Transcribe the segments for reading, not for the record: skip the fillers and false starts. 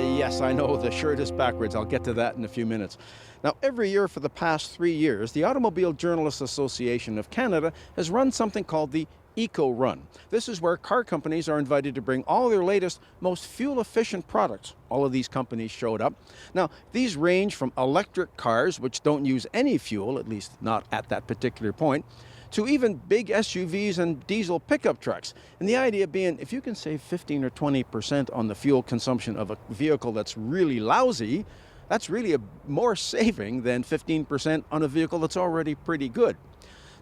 Yes, I know the shirt is backwards. I'll get to that in a few minutes. Now, every year for the past 3 years, the Automobile Journalists Association of Canada has run something called the EcoRun. This is where car companies are invited to bring all their latest, most fuel-efficient products. All of these companies showed up. Now, these range from electric cars, which don't use any fuel, at least not at that particular point, to even big SUVs and diesel pickup trucks. And the idea being, if you can save 15 or 20% on the fuel consumption of a vehicle that's really lousy, that's really a more saving than 15% on a vehicle that's already pretty good.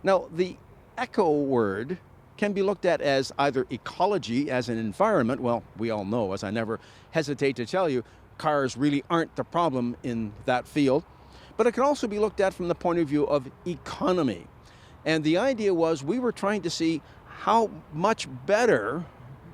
Now, the eco word can be looked at as either ecology, as an environment. Well, we all know, as I never hesitate to tell you, cars really aren't the problem in that field. But it can also be looked at from the point of view of economy. And the idea was we were trying to see how much better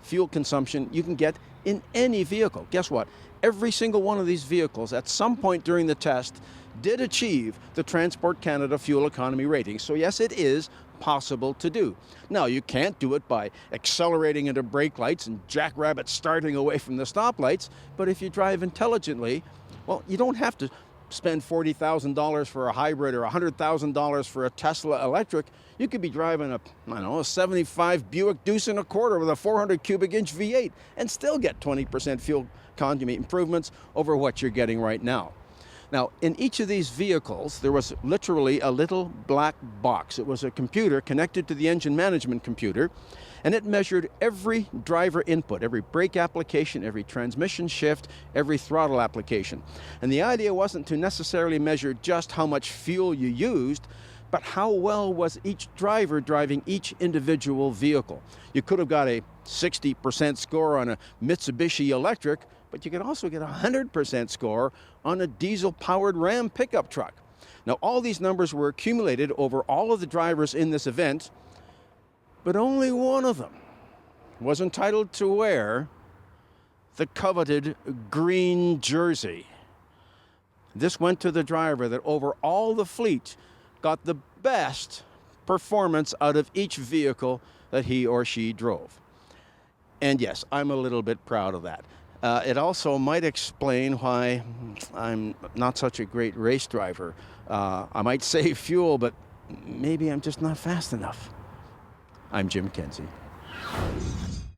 fuel consumption you can get in any vehicle. Guess what? Every single one of these vehicles at some point during the test did achieve the Transport Canada fuel economy rating. So yes, it is possible to do. Now, you can't do it by accelerating into brake lights and jackrabbit starting away from the stoplights, but if you drive intelligently, well, you don't have to spend $40,000 for a hybrid or $100,000 for a Tesla electric. You could be driving a 75 Buick Deuce and a quarter with a 400 cubic inch V8 and still get 20% fuel economy improvements over what you're getting right now. Now, in each of these vehicles, there was literally a little black box. It was a computer connected to the engine management computer, and it measured every driver input, every brake application, every transmission shift, every throttle application. And the idea wasn't to necessarily measure just how much fuel you used, but how well was each driver driving each individual vehicle. You could have got a 60% score on a Mitsubishi electric, but you could also get a 100% score on a diesel-powered Ram pickup truck. Now, all these numbers were accumulated over all of the drivers in this event, but only one of them was entitled to wear the coveted green jersey. This went to the driver that over all the fleet got the best performance out of each vehicle that he or she drove. And yes, I'm a little bit proud of that. It also might explain why I'm not such a great race driver. I might save fuel, but maybe I'm just not fast enough. I'm Jim Kenzie.